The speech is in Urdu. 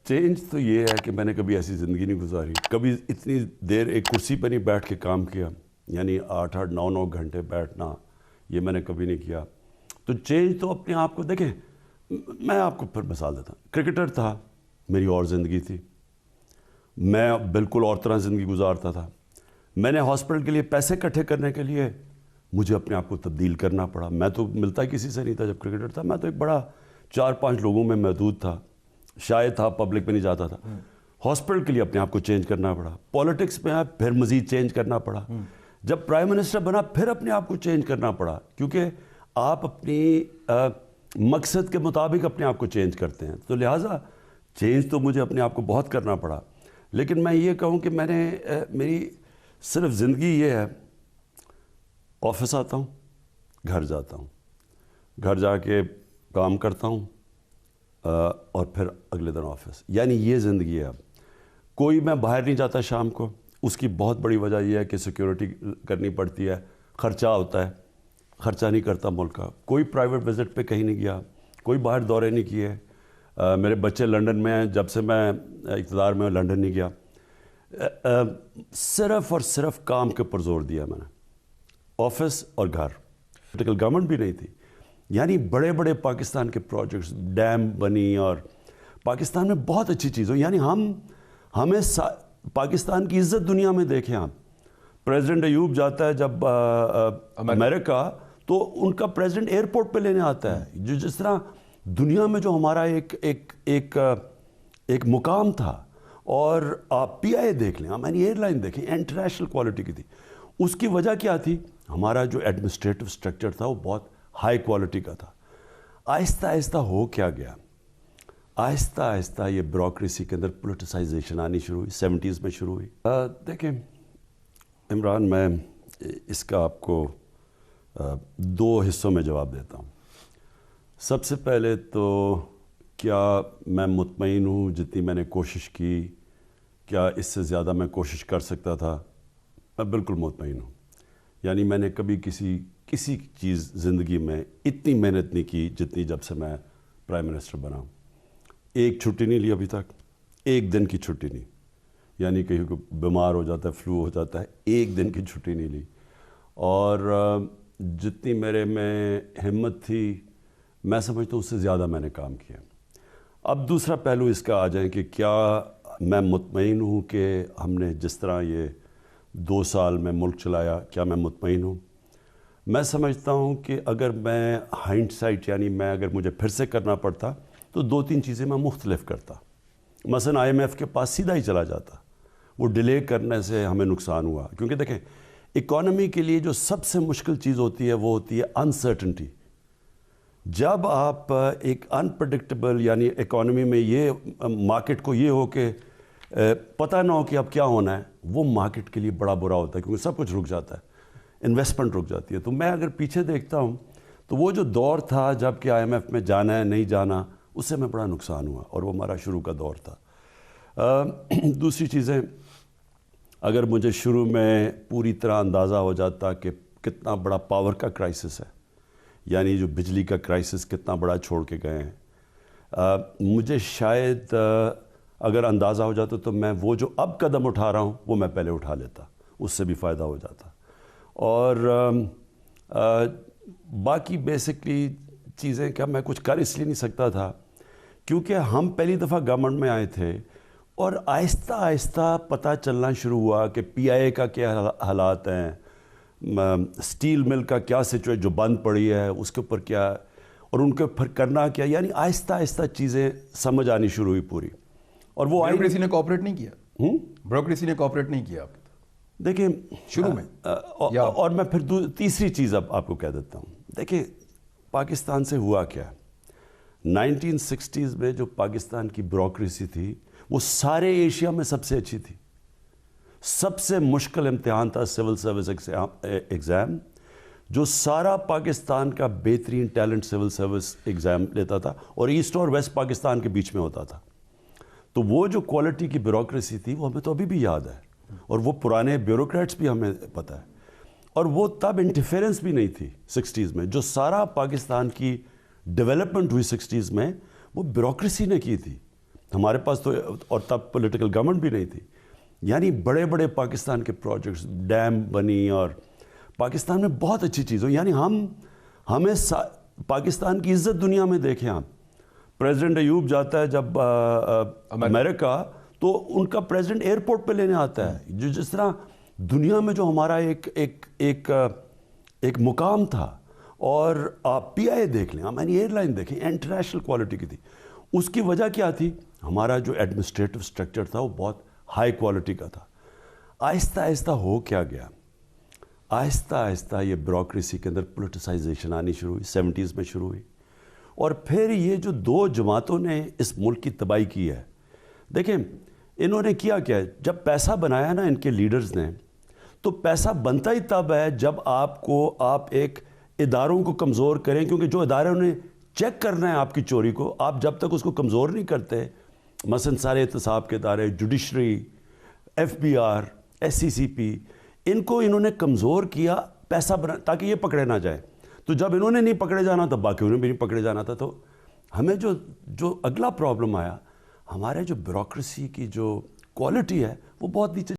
چینج تو یہ ہے کہ میں نے کبھی ایسی زندگی نہیں گزاری، کبھی اتنی دیر ایک کرسی پہ نہیں بیٹھ کے کام کیا، یعنی 8-9 گھنٹے بیٹھنا یہ میں نے کبھی نہیں کیا۔ تو چینج تو اپنے آپ کو دیکھیں، میں آپ کو پھر مثال دیتا ہوں، کرکٹر تھا، میری اور زندگی تھی، میں بالکل اور طرح زندگی گزارتا تھا۔ میں نے ہاسپٹل کے لیے پیسے اکٹھے کرنے کے لیے مجھے اپنے آپ کو تبدیل کرنا پڑا۔ میں تو ملتا کسی سے نہیں تھا جب کرکٹر تھا، میں تو ایک بڑا 4-5 لوگوں میں محدود تھا، شاید تھا، پبلک میں نہیں جاتا تھا۔ ہاسپٹل کے لیے اپنے آپ کو چینج کرنا پڑا، پالیٹکس میں آیا پھر مزید چینج کرنا پڑا، جب پرائم منسٹر بنا پھر اپنے آپ کو چینج کرنا پڑا، کیونکہ آپ اپنی مقصد کے مطابق اپنے آپ کو چینج کرتے ہیں، تو لہٰذا چینج تو مجھے اپنے آپ کو بہت کرنا پڑا۔ لیکن میں یہ کہوں کہ میں نے میری صرف زندگی یہ ہے، آفس آتا ہوں، گھر جاتا ہوں، گھر جا کے کام کرتا ہوں اور پھر اگلے دن آفس، یعنی یہ زندگی ہے۔ اب کوئی میں باہر نہیں جاتا شام کو، اس کی بہت بڑی وجہ یہ ہے کہ سیکیورٹی کرنی پڑتی ہے، خرچہ ہوتا ہے، خرچہ نہیں کرتا ملک کا، کوئی پرائیویٹ وزٹ پہ کہیں نہیں گیا، کوئی باہر دورے نہیں کیے۔ میرے بچے لنڈن میں ہیں، جب سے میں اقتدار میں لنڈن نہیں گیا، صرف اور صرف کام کے اوپر زور دیا میں نے، آفس اور گھر۔ پولیٹیکل گورنمنٹ بھی نہیں تھی، یعنی بڑے بڑے پاکستان کے پروجیکٹس، ڈیم بنی، اور پاکستان میں بہت اچھی چیزوں، یعنی ہمیں پاکستان کی عزت دنیا میں دیکھیں آپ، پریزیڈنٹ ایوب جاتا ہے جب امریکہ، تو ان کا پریزیڈنٹ ایئرپورٹ پہ لینے آتا ہے، جو جس طرح دنیا میں جو ہمارا ایک مقام تھا۔ اور آپ پی آئی دیکھ لیں، یعنی ایئر لائن دیکھیں، انٹرنیشنل کوالٹی کی تھی۔ اس کی وجہ کیا تھی؟ ہمارا جو ایڈمنسٹریٹو سٹرکچر تھا وہ بہت ہائی کوالٹی کا تھا۔ آہستہ آہستہ ہو کیا گیا، آہستہ آہستہ یہ بیوروکریسی کے اندر پولیٹیسائزیشن آنی شروع ہوئی، 70s میں شروع ہوئی۔ دیکھیں عمران، میں اس کا آپ کو 2 حصوں میں جواب دیتا ہوں۔ سب سے پہلے تو کیا میں مطمئن ہوں جتنی میں نے کوشش کی؟ کیا اس سے زیادہ میں کوشش کر سکتا تھا؟ میں بالکل مطمئن ہوں، یعنی میں نے کبھی کسی چیز زندگی میں اتنی محنت نہیں کی جتنی جب سے میں پرائم منسٹر بنا ہوں۔ ایک چھٹی نہیں لی ابھی تک، ایک دن کی چھٹی نہیں، یعنی کہیں کو بیمار ہو جاتا ہے، فلو ہو جاتا ہے، ایک دن کی چھٹی نہیں لی۔ اور جتنی میرے میں ہمت تھی، میں سمجھتا ہوں اس سے زیادہ میں نے کام کیا۔ اب دوسرا پہلو اس کا آ جائیں کہ کیا میں مطمئن ہوں کہ ہم نے جس طرح یہ 2 سال میں ملک چلایا، کیا میں مطمئن ہوں؟ میں سمجھتا ہوں کہ اگر میں ہائنڈ سائٹ، یعنی میں اگر مجھے پھر سے کرنا پڑتا تو 2-3 چیزیں میں مختلف کرتا۔ مثلا IMF کے پاس سیدھا ہی چلا جاتا، وہ ڈیلے کرنے سے ہمیں نقصان ہوا، کیونکہ دیکھیں اکانومی کے لیے جو سب سے مشکل چیز ہوتی ہے وہ ہوتی ہے انسرٹنٹی۔ جب آپ ایک انپریڈکٹیبل، یعنی اکانومی میں یہ مارکیٹ کو یہ ہو کہ پتہ نہ ہو کہ اب کیا ہونا ہے، وہ مارکیٹ کے لیے بڑا برا ہوتا ہے، کیونکہ سب کچھ رک جاتا ہے، انویسٹمنٹ رک جاتی ہے۔ تو میں اگر پیچھے دیکھتا ہوں تو وہ جو دور تھا جب کہ IMF میں جانا ہے نہیں جانا، اس سے میں بڑا نقصان ہوا، اور وہ ہمارا شروع کا دور تھا۔ دوسری چیزیں، اگر مجھے شروع میں پوری طرح اندازہ ہو جاتا کہ کتنا بڑا پاور کا کرائسس ہے، یعنی جو بجلی کا کرائسس کتنا بڑا چھوڑ کے گئے ہیں، مجھے شاید اگر اندازہ ہو جاتا تو میں وہ جو اب قدم اٹھا رہا ہوں وہ میں پہلے اٹھا لیتا، اس سے بھی فائدہ ہو جاتا۔ اور باقی بیسکلی چیزیں کیا میں کچھ کر اس لیے نہیں سکتا تھا کیونکہ ہم پہلی دفعہ گورنمنٹ میں آئے تھے، اور آہستہ آہستہ پتہ چلنا شروع ہوا کہ PIA کا کیا حالات ہیں، سٹیل مل کا کیا سچویشن جو بند پڑی ہے اس کے اوپر کیا، اور ان کے اوپر کرنا کیا، یعنی آہستہ آہستہ چیزیں سمجھ آنی شروع ہوئی پوری۔ اور وہ بیوروکریسی نے کوآپریٹ نہیں کیا، بیوروکریسی نے کوآپریٹ نہیں کیا آپ کی طرف دیکھیں شروع میں؟ اور میں پھر تیسری چیز اب آپ کو کہہ دیتا ہوں۔ دیکھیں پاکستان سے ہوا کیا، 1960s میں جو پاکستان کی بیوروکریسی تھی وہ سارے ایشیا میں سب سے اچھی تھی۔ سب سے مشکل امتحان تھا سول سروس ایگزام، جو سارا پاکستان کا بہترین ٹیلنٹ سول سروس ایگزام لیتا تھا، اور ایسٹ اور ویسٹ پاکستان کے بیچ میں ہوتا تھا۔ تو وہ جو کوالٹی کی بیوروکریسی تھی وہ ہمیں تو ابھی بھی یاد ہے، اور وہ پرانے بیوروکریٹس بھی ہمیں پتہ ہے، اور وہ تب انٹرفیرنس بھی نہیں تھی 60s میں۔ جو سارا پاکستان کی ڈیولپمنٹ ہوئی 60s میں، وہ بیوروکریسی نے کی تھی. ہمارے پاس تو اور تب پولیٹیکل گورنمنٹ بھی نہیں تھی. یعنی بڑے بڑے پاکستان کے پروجیکٹس, ڈیم بنی, اور پاکستان میں بہت اچھی چیزوں, یعنی ہمیں پاکستان کی عزت دنیا میں دیکھیں آپ. پریزیڈنٹ ایوب جاتا ہے جب امریکہ, تو ان کا پریزیڈنٹ ایئرپورٹ پہ لینے آتا ہے. جو جس طرح دنیا میں جو ہمارا ایک مقام تھا. اور آپ پی آئی اے دیکھ لیں, ہماری ایئر لائن دیکھیں, انٹرنیشنل کوالٹی کی تھی. اس کی وجہ کیا تھی؟ ہمارا جو ایڈمنسٹریٹو اسٹرکچر تھا وہ بہت ہائی کوالٹی کا تھا. آہستہ آہستہ ہو کیا گیا, آہستہ آہستہ یہ بیوروکریسی کے اندر پولیٹیسائزیشن آنی شروع ہوئی, 70s میں شروع ہوئی. اور پھر یہ جو دو جماعتوں نے اس ملک کی تباہی کی ہے, دیکھیں انہوں نے کیا کیا ہے. جب پیسہ بنایا نا ان کے لیڈرز نے, تو پیسہ بنتا ہی تب ہے جب آپ ایک اداروں کو کمزور کریں, کیونکہ جو اداروں نے چیک کرنا ہے آپ کی چوری کو, آپ جب تک اس کو کمزور نہیں کرتے, مثلا سارے احتساب کے ادارے, جوڈیشری, FBR, SCCP, ان کو انہوں نے کمزور کیا پیسہ بنا تاکہ یہ پکڑے نہ جائیں. تو جب انہوں نے نہیں پکڑے جانا تھا, باقیوں نے بھی نہیں پکڑے جانا تھا. تو ہمیں جو اگلا پرابلم آیا, ہمارے جو بیوروکریسی کی جو کوالٹی ہے وہ بہت نیچے